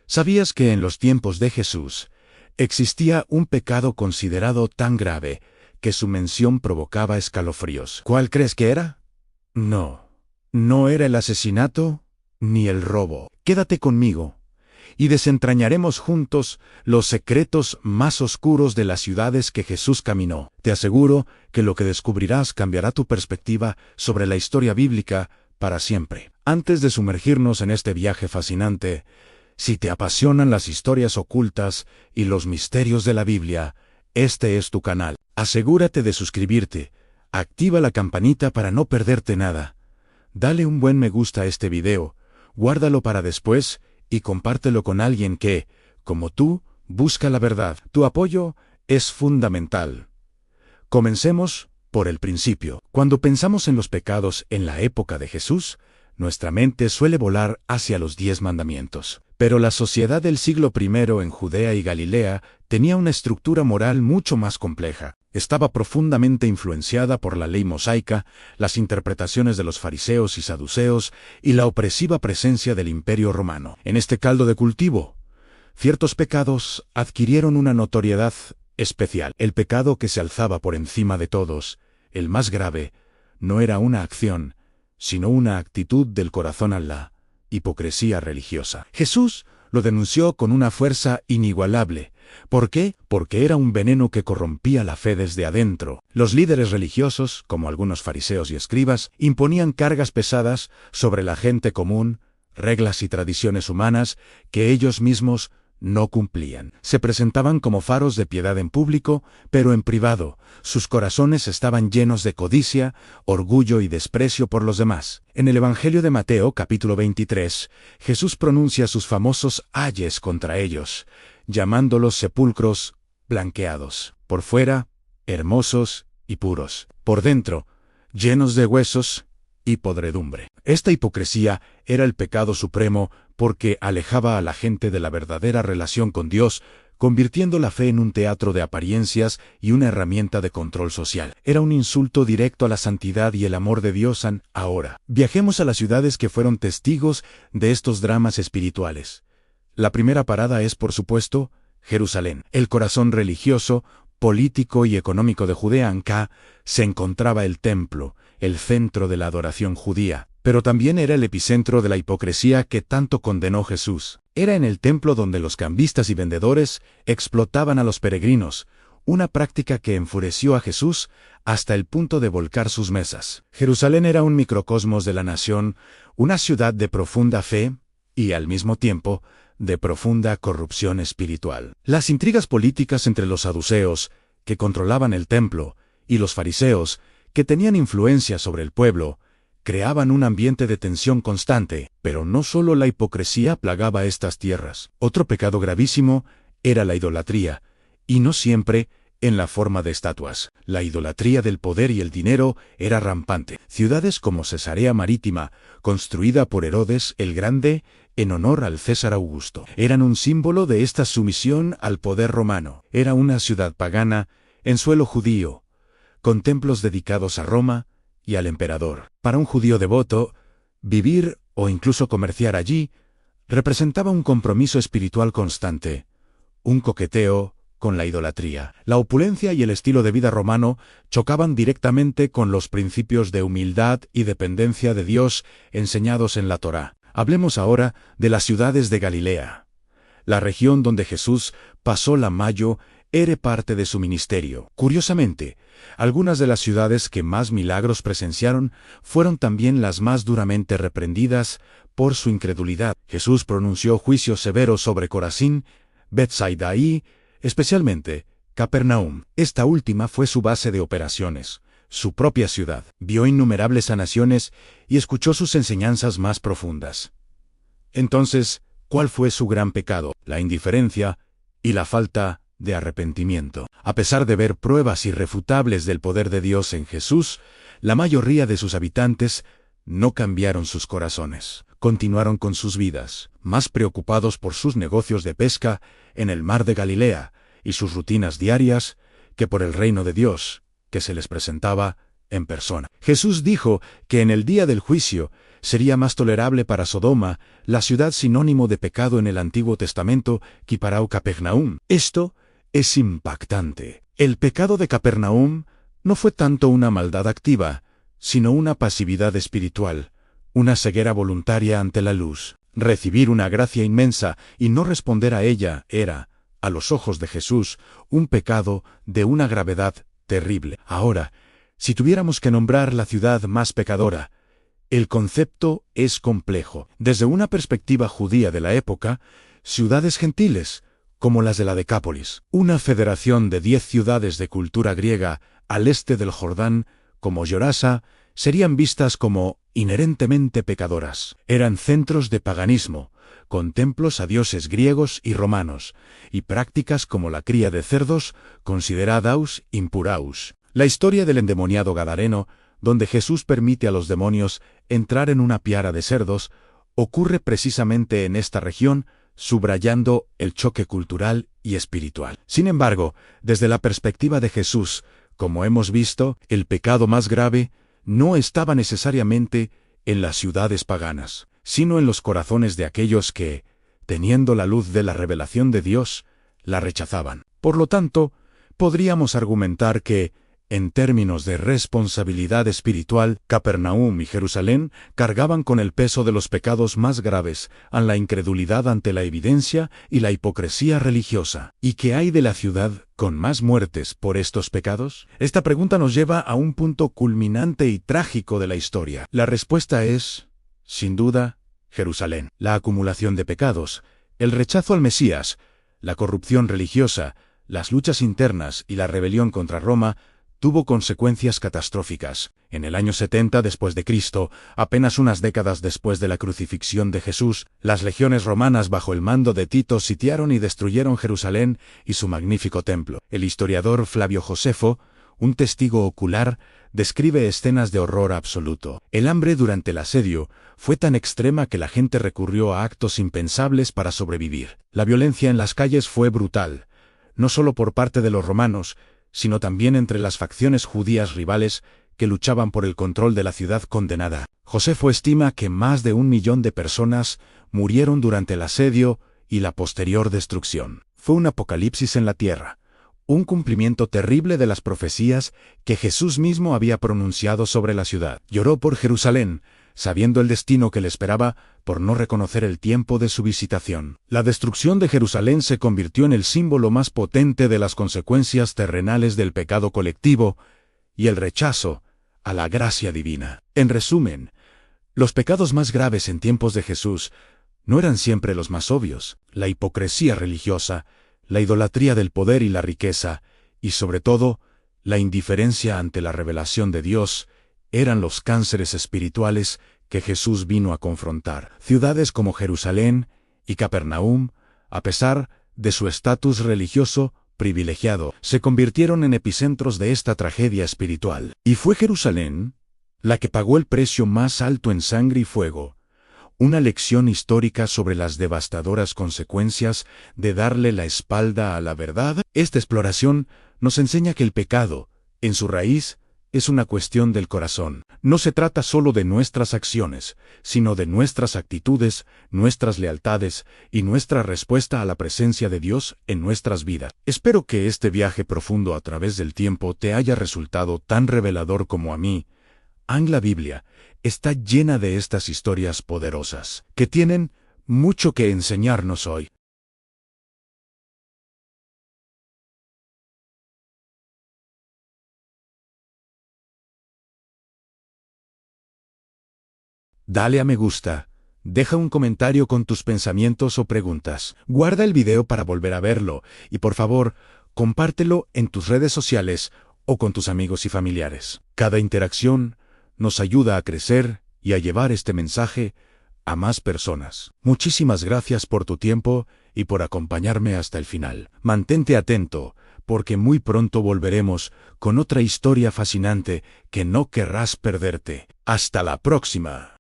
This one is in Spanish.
¿Sabías que en los tiempos de Jesús existía un pecado considerado tan grave que su mención provocaba escalofríos? ¿Cuál crees que era? No era el asesinato ni el robo. Quédate conmigo y desentrañaremos juntos los secretos más oscuros de las ciudades que Jesús caminó. Te aseguro que lo que descubrirás cambiará tu perspectiva sobre la historia bíblica para siempre. Antes de sumergirnos en este viaje fascinante, si te apasionan las historias ocultas y los misterios de la Biblia, este es tu canal. Asegúrate de suscribirte, activa la campanita para no perderte nada. Dale un buen me gusta a este video, guárdalo para después y compártelo con alguien que, como tú, busca la verdad. Tu apoyo es fundamental. Comencemos por el principio. Cuando pensamos en los pecados en la época de Jesús, nuestra mente suele volar hacia los 10 mandamientos. Pero la sociedad del siglo I en Judea y Galilea tenía una estructura moral mucho más compleja. Estaba profundamente influenciada por la ley mosaica, las interpretaciones de los fariseos y saduceos y la opresiva presencia del Imperio Romano. En este caldo de cultivo, ciertos pecados adquirieron una notoriedad especial. El pecado que se alzaba por encima de todos, el más grave, no era una acción, sino una actitud del corazón a la hipocresía religiosa. Jesús lo denunció con una fuerza inigualable. ¿Por qué? Porque era un veneno que corrompía la fe desde adentro. Los líderes religiosos, como algunos fariseos y escribas, imponían cargas pesadas sobre la gente común, reglas y tradiciones humanas que ellos mismos no cumplían. Se presentaban como faros de piedad en público, pero en privado, sus corazones estaban llenos de codicia, orgullo y desprecio por los demás. En el Evangelio de Mateo, capítulo 23, Jesús pronuncia sus famosos ayes contra ellos, llamándolos sepulcros blanqueados. Por fuera, hermosos y puros. Por dentro, llenos de huesos y podredumbre. Esta hipocresía era el pecado supremo porque alejaba a la gente de la verdadera relación con Dios, convirtiendo la fe en un teatro de apariencias y una herramienta de control social. Era un insulto directo a la santidad y el amor de Dios. Ahora, viajemos a las ciudades que fueron testigos de estos dramas espirituales. La primera parada es, por supuesto, Jerusalén. El corazón religioso, político y económico de Judea. Acá se encontraba el templo, el centro de la adoración judía, pero también era el epicentro de la hipocresía que tanto condenó Jesús. Era en el templo donde los cambistas y vendedores explotaban a los peregrinos, una práctica que enfureció a Jesús hasta el punto de volcar sus mesas. Jerusalén era un microcosmos de la nación, una ciudad de profunda fe y, al mismo tiempo, de profunda corrupción espiritual. Las intrigas políticas entre los saduceos, que controlaban el templo, y los fariseos, que tenían influencia sobre el pueblo, creaban un ambiente de tensión constante. Pero no solo la hipocresía plagaba estas tierras. Otro pecado gravísimo era la idolatría, y no siempre en la forma de estatuas. La idolatría del poder y el dinero era rampante. Ciudades como Cesarea Marítima, construida por Herodes el Grande en honor al César Augusto, eran un símbolo de esta sumisión al poder romano. Era una ciudad pagana en suelo judío, con templos dedicados a Roma y al emperador. Para un judío devoto, vivir o incluso comerciar allí representaba un compromiso espiritual constante, un coqueteo con la idolatría. La opulencia y el estilo de vida romano chocaban directamente con los principios de humildad y dependencia de Dios enseñados en la Torá. Hablemos ahora de las ciudades de Galilea. La región donde Jesús pasó la mayor era parte de su ministerio. Curiosamente, algunas de las ciudades que más milagros presenciaron fueron también las más duramente reprendidas por su incredulidad. Jesús pronunció juicios severos sobre Corazín, Betsaida y, especialmente, Capernaum. Esta última fue su base de operaciones, su propia ciudad. Vio innumerables sanaciones y escuchó sus enseñanzas más profundas. Entonces, ¿cuál fue su gran pecado? La indiferencia y la falta de arrepentimiento. A pesar de ver pruebas irrefutables del poder de Dios en Jesús, la mayoría de sus habitantes no cambiaron sus corazones. Continuaron con sus vidas, más preocupados por sus negocios de pesca en el mar de Galilea y sus rutinas diarias que por el reino de Dios, que se les presentaba en persona. Jesús dijo que en el día del juicio Sería más tolerable para Sodoma, la ciudad sinónimo de pecado en el Antiguo Testamento, que para Capernaum. Esto es impactante. El pecado de Capernaum no fue tanto una maldad activa, sino una pasividad espiritual, una ceguera voluntaria ante la luz. Recibir una gracia inmensa y no responder a ella era, a los ojos de Jesús, un pecado de una gravedad terrible. Ahora, si tuviéramos que nombrar la ciudad más pecadora, el concepto es complejo. Desde una perspectiva judía de la época, ciudades gentiles, como las de la Decápolis, una federación de 10 ciudades de cultura griega al este del Jordán, como Gerasa, serían vistas como inherentemente pecadoras. Eran centros de paganismo, con templos a dioses griegos y romanos, y prácticas como la cría de cerdos, considerados impuraus. La historia del endemoniado gadareno, donde Jesús permite a los demonios entrar en una piara de cerdos, ocurre precisamente en esta región, subrayando el choque cultural y espiritual. Sin embargo, desde la perspectiva de Jesús, como hemos visto, el pecado más grave no estaba necesariamente en las ciudades paganas, sino en los corazones de aquellos que, teniendo la luz de la revelación de Dios, la rechazaban. Por lo tanto, podríamos argumentar que, en términos de responsabilidad espiritual, Capernaum y Jerusalén cargaban con el peso de los pecados más graves, a la incredulidad ante la evidencia y la hipocresía religiosa. ¿Y qué hay de la ciudad con más muertes por estos pecados? Esta pregunta nos lleva a un punto culminante y trágico de la historia. La respuesta es, sin duda, Jerusalén. La acumulación de pecados, el rechazo al Mesías, la corrupción religiosa, las luchas internas y la rebelión contra Roma tuvo consecuencias catastróficas. En el año 70 después de Cristo, apenas unas décadas después de la crucifixión de Jesús, las legiones romanas bajo el mando de Tito sitiaron y destruyeron Jerusalén y su magnífico templo. El historiador Flavio Josefo, un testigo ocular, describe escenas de horror absoluto. El hambre durante el asedio fue tan extrema que la gente recurrió a actos impensables para sobrevivir. La violencia en las calles fue brutal, no solo por parte de los romanos, sino también entre las facciones judías rivales que luchaban por el control de la ciudad condenada. Josefo estima que más de 1 millón de personas murieron durante el asedio y la posterior destrucción. Fue un apocalipsis en la tierra, un cumplimiento terrible de las profecías que Jesús mismo había pronunciado sobre la ciudad. Lloró por Jerusalén, sabiendo el destino que le esperaba por no reconocer el tiempo de su visitación. La destrucción de Jerusalén se convirtió en el símbolo más potente de las consecuencias terrenales del pecado colectivo y el rechazo a la gracia divina. En resumen, los pecados más graves en tiempos de Jesús no eran siempre los más obvios. La hipocresía religiosa, la idolatría del poder y la riqueza, y sobre todo, la indiferencia ante la revelación de Dios, eran los cánceres espirituales que Jesús vino a confrontar. Ciudades como Jerusalén y Capernaum, a pesar de su estatus religioso privilegiado, se convirtieron en epicentros de esta tragedia espiritual. Y fue Jerusalén la que pagó el precio más alto en sangre y fuego, una lección histórica sobre las devastadoras consecuencias de darle la espalda a la verdad. Esta exploración nos enseña que el pecado, en su raíz, es una cuestión del corazón. No se trata solo de nuestras acciones, sino de nuestras actitudes, nuestras lealtades y nuestra respuesta a la presencia de Dios en nuestras vidas. Espero que este viaje profundo a través del tiempo te haya resultado tan revelador como a mí. La Biblia está llena de estas historias poderosas, que tienen mucho que enseñarnos hoy. Dale a me gusta, deja un comentario con tus pensamientos o preguntas. Guarda el video para volver a verlo y por favor, compártelo en tus redes sociales o con tus amigos y familiares. Cada interacción nos ayuda a crecer y a llevar este mensaje a más personas. Muchísimas gracias por tu tiempo y por acompañarme hasta el final. Mantente atento, porque muy pronto volveremos con otra historia fascinante que no querrás perderte. ¡Hasta la próxima!